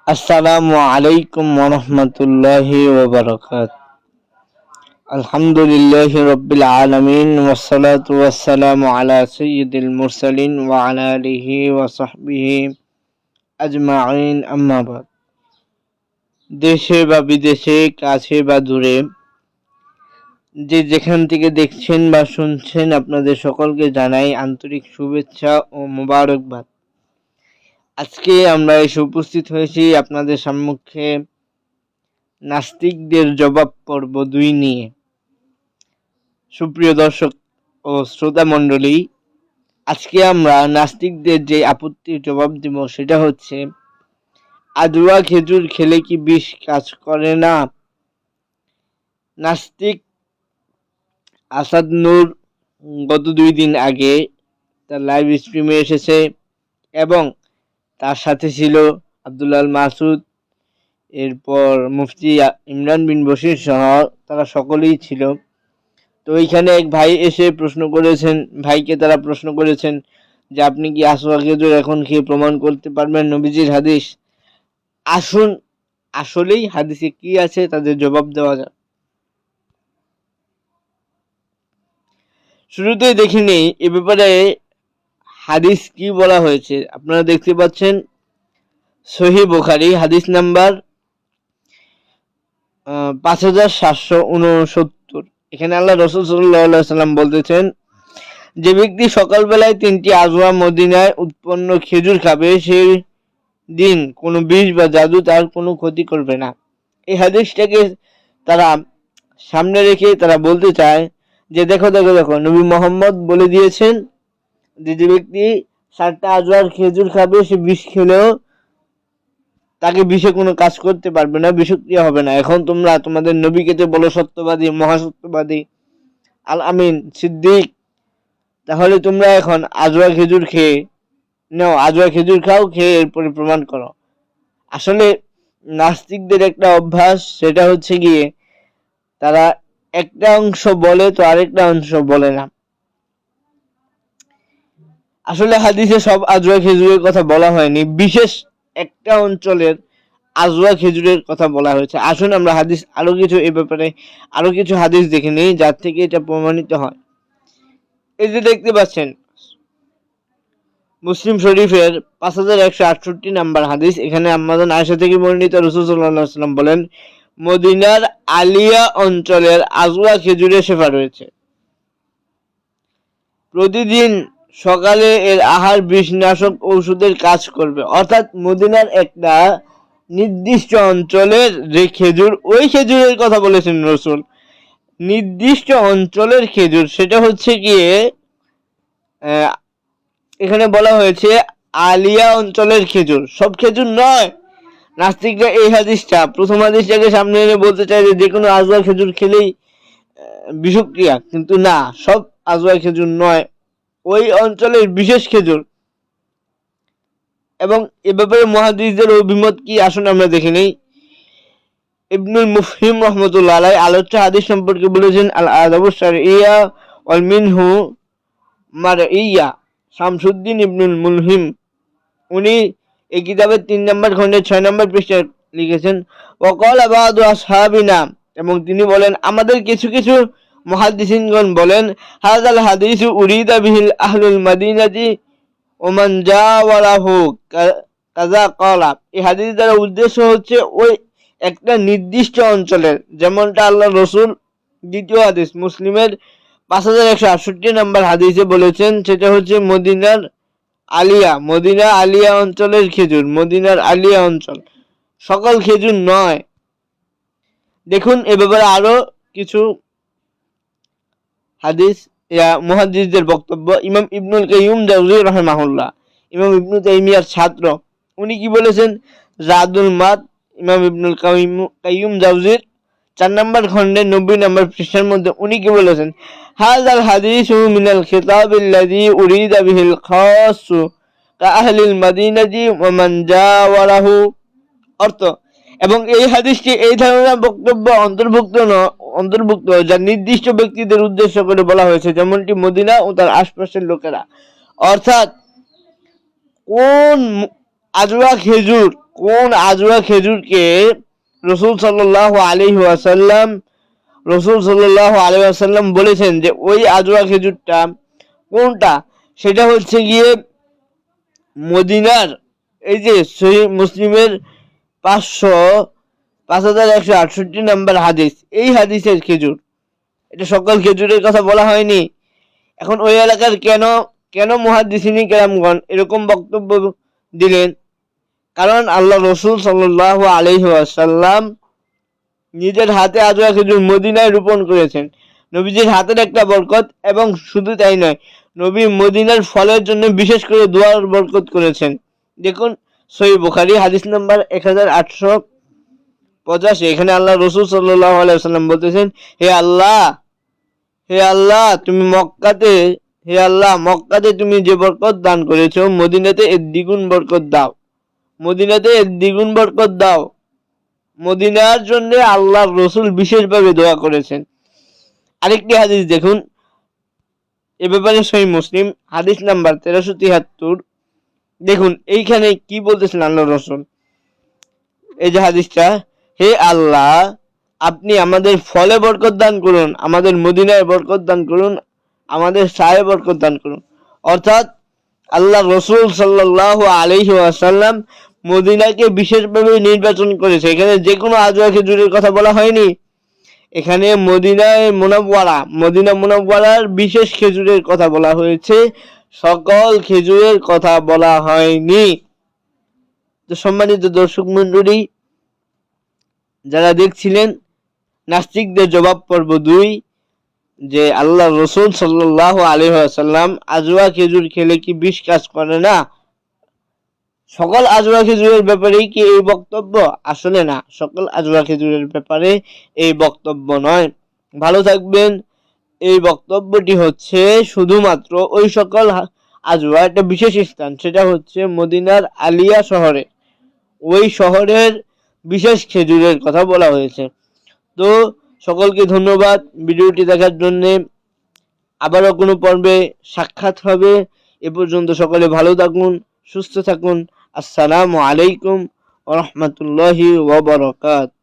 আসসালামু আলাইকুম ওরহমতুল্লাহি ওয়াবারাকাত। আলহামদুলিল্লাহি রাব্বিল আলামিন ওয়াসসালাতু ওয়াসসালামু আলা সাইয়্যিদিল মুরসালিন ওয়া আলা আলিহি ওয়া সাহবিহি আজমাইন, আম্মা বাদ। দেশে বা বিদেশে, কাছে বা দূরে, যে যেখান থেকে দেখছেন বা শুনছেন, আপনাদের সকলকে জানাই আন্তরিক শুভেচ্ছা ও মোবারকবাদ। আজকে আমরা এসে উপস্থিত হয়েছি আপনাদের সম্মুখে নাস্তিকদের জবাব পর্ব 2 নিয়ে। সুপ্রিয় দর্শক ও শ্রোতা মণ্ডলী, আজকে আমরা নাস্তিকদের যে আপত্তির জবাব দিব সেটা হচ্ছে, আদুয়া খেজুর খেলে কি বিষ কাজ করে না? নাস্তিক আসাদ নূর গত 2 দিন আগে তার লাইভ স্ট্রিমে এসেছে এবং তার সাথে ছিল আব্দুল্লাহ আল মাসুদ, এরপর মুফতি ইমরান বিন বশির সহ তারা সকলেই ছিল। তো এইখানে এক ভাই এসে ভাইকে তারা প্রশ্ন করেছেন যে আপনি কি আসওয়া খেজুর এখন খেয়ে প্রমাণ করতে পারবেন নবীজির হাদিস? আসুন আসলেই হাদিসে কি আছে তাদের জবাব দেওয়া যাক। শুরুতেই দেখে নেই এ ব্যাপারে হাদিস কি বলা হয়েছে। আপনারা দেখতে পাচ্ছেন সহিহ বুখারী হাদিস নাম্বার 5769। এখানে আল্লাহ রাসূল সাল্লাল্লাহু আলাইহি ওয়াসাল্লাম বলতেছেন, যে ব্যক্তি সকালবেলায় 3টি আজওয়া মদিনায় উৎপন্ন খেজুর খাবে, সেই দিন কোনো বিষ বা জাদু তার কোনো ক্ষতি করবে না। এই হাদিসটাকে তারা সামনে রেখে তারা বলতে চায় যে দেখো নবী মোহাম্মদ বলে দিয়েছেন যে ব্যক্তি 7টা আজওয়ার খেজুর খাবে, সে বিষ খেলেও তাকে বিষে কোনো কাজ করতে পারবে না, বিষক্রিয়া হবে না। এখন তোমরা তোমাদের নবীকে তো বলো সত্যবাদী, মহাসত্যবাদী, আল আমিন, সিদ্দিক, তাহলে তোমরা এখন আজওয়া খেজুর খেয়ে নাও, আজওয়া খেজুর খাও, খেয়ে এরপরে প্রমাণ করো। আসলে নাস্তিকদের একটা অভ্যাস, সেটা হচ্ছে গিয়ে তারা একটা অংশ বলে তো আরেকটা অংশ বলে না। আসলে হাদিসে সব আজওয়া খেজুরের কথা বলা হয়নি, বিশেষ একটা অঞ্চলের আজওয়া খেজুরের কথা বলা হয়েছে। আসুন আমরা আরো কিছু হাদিস দেখে নিই যার থেকে এটা প্রমাণিত হয়। এই যে দেখতে পাচ্ছেন মুসলিম শরীফের 5168 নাম্বার হাদিস। এখানে আম্মাজান আয়েশা থেকে বর্ণিত, রাসূল সাল্লাল্লাহু আলাইহি ওয়াসাল্লাম বলেন, মদিনার আলিয়া অঞ্চলের আজওয়া খেজুরে শেফা রয়েছে। প্রতিদিন সকালে এর আহার বিষনাশক ঔষধের কাজ করবে। অর্থাৎ মদিনার একটা নির্দিষ্ট অঞ্চলের যে খেজুর, ওই খেজুরের কথা বলেছেন রাসূল, নির্দিষ্ট অঞ্চলের খেজুর, সেটা হচ্ছে গিয়ে এখানে বলা হয়েছে আলিয়া অঞ্চলের খেজুর, সব খেজুর নয়। নাস্তিকরা এই প্রথম হাদিসটাকে সামনে এনে বলতে চায় যে কোনো আজওয়া খেজুর খেলেই বিষক্রিয়া, কিন্তু না, সব আজওয়া খেজুর নয়, ওই অঞ্চলের বিশেষ খেজুর। এবং এ ব্যাপারে মুহাদ্দিসদের অভিমত কি, আসুন আমরা দেখে নেই। ইবনুল মুফহিম রহমতুল্লাহ আলাইহি আলোচ্য হাদিস সম্পর্কে বলেছেন, আল আদাবুস শারঈয়া ওয়াল মিনহু মারঈয়া। শামসুদ্দিন ইবনুল মুলহিম, উনি এই কিতাবের 3 নম্বর খণ্ডের 6 নম্বর পৃষ্ঠায় লিখেছেন, ওয়াকালা বাদু আসহাবিনা, এবং তিনি বলেন আমাদের কিছু কিছু মুহাদ্দিসিনগণ বলেন, হাযাল হাদিসু উরিদা বিহিল আহলুল মাদিনাতি ওয়া মান জাওয়ারাহু কাযা ক্বালা। এই হাদিস দ্বারা উদ্দেশ্য হচ্ছে ওই একটা নির্দিষ্ট অঞ্চলের, যেমনটা আল্লাহ রাসূল দ্বিতীয় হাদিস মুসলিমের 5168 নম্বর হাদিসে বলেছেন, সেটা হচ্ছে মদিনা আলিয়া অঞ্চলের খেজুর, মদিনার আলিয়া অঞ্চল, সকল খেজুর নয়। দেখুন এ ব্যাপারে আরো কিছু হাদিস মুহাদ্দিসদের বক্তব্য। ইমাম ইবনুল কাইয়ুম জাওজি রাহিমাহুল্লাহ, ইমাম ইবনু তাইমিয়ার ছাত্র, উনি কি বলেছেন, জাদুল মাদ, ইমাম ইবনুল কাইয়ুম জাওজির 4 নম্বর খণ্ডের 90 নম্বর পৃষ্ঠার মধ্যে উনি কি বলেছেন, হাযাল হাদিসু মিনাল খিতাবিল্লাযী উরিদা বিহিল খাসসু কা আহলিল মাদিনাতি ওয়া মান জাওয়ারাহু। অর্থ, এবং এই হাদিসটি এই ধরনের বক্তব্য অন্তর্ভুক্ত যা নির্দিষ্ট ব্যক্তিদের উদ্দেশ্য করে বলা হয়েছে, যেমনটি মদিনা ও তার আশপাশের লোকেরা। অর্থাৎ কোন আজওয়া খেজুর কোন আজওয়া খেজুরকে রসুল সাল্লাল্লাহু আলাইহি ওয়াসাল্লাম বলেছেন যে ওই আজওয়া খেজুরটা কোনটা, সেটা হচ্ছে গিয়ে মদিনার, এই যে সহিহ মুসলিমের 5168 নম্বর হাদিস, এই হাদিসের খেজুর। এটা সকল খেজুরের কথা বলা হয়নি। এখন ওই এলাকার কেন মুহাদ্দিসিন কেরামগণ এরকম বক্তব্য দিলেন? কারণ আল্লাহ রসুল সাল্লাল্লাহু আলাইহি ওয়াসাল্লাম নিজের হাতে আজওয়া খেজুর মদিনায় রোপণ করেছেন। নবীজির হাতের একটা বরকত, এবং শুধু তাই নয়, নবী মদিনার ফলের জন্য বিশেষ করে দোয়ার বরকত করেছেন। দেখুন সহিহ বুখারী হাদিস নাম্বার 1885। এখানে আল্লাহ রসুল সাল্লাল্লাহু আলাইহি ওয়াসাল্লাম বলতেছেন, হে আল্লাহ তুমি মক্কাতে তুমি যে বরকত দান করেছো, মদিনাতে এর দ্বিগুণ বরকত দাও। মদিনার জন্য আল্লাহর রসুল বিশেষভাবে দোয়া করেছেন। আরেকটি হাদিস দেখুন এ ব্যাপারে সহিহ মুসলিম হাদিস নাম্বার 1373। দেখুন এইখানে কি বলতেছেন আল্লাহ রসুল, এই যে হাদিসটা, হে আল্লাহ আপনি আমাদের ফলে বরকত দান করুন, আমাদের মদিনায় বরকত দান করুন, আমাদের সায়ে বরকত দান করুন। অর্থাৎ আল্লাহ রসুল সাল্লাল্লাহু আলাইহি ওয়াসাল্লাম মদিনাকে বিশেষভাবে নির্বাচন করেছে। এখানে যে কোনো আজওয়া খেজুরের কথা বলা হয়নি, এখানে মদিনা মুনাওয়ারার বিশেষ খেজুরের কথা বলা হয়েছে, সকল খেজুরের কথা বলা হয়নি। তো সম্মানিত দর্শক মণ্ডলী, যারা দেখছিলেন নাস্তিকদের জবাব পর্ব 2, যে আল্লাহ রসুল সাল্লাল্লাহু আলাইহি ওয়াসাল্লাম আজওয়া খেজুর খেলে কি বিষ কাজ করে না, সকল আজওয়া খেজুরের ব্যাপারেই কি এই বক্তব্য? আসলে না, সকল আজওয়া খেজুরের ব্যাপারে এই বক্তব্য নয়। ভালো থাকবেন। এই বক্তব্যটি হচ্ছে শুধুমাত্র ওই সকল আজওয়া, একটা বিশেষ স্থান, সেটা হচ্ছে মদিনার আলিয়া শহরে, ওই শহরের বিশেষ খেজুরের কথা বলা হয়েছে। তো সকলকে ধন্যবাদ ভিডিওটি দেখার জন্যে। আবারও কোনো পর্বে সাক্ষাৎ হবে। এ পর্যন্ত সকলে ভালো থাকুন, সুস্থ থাকুন। আসসালামু আলাইকুম ওয়া রাহমাতুল্লাহি ওয়া বারাকাতুহু।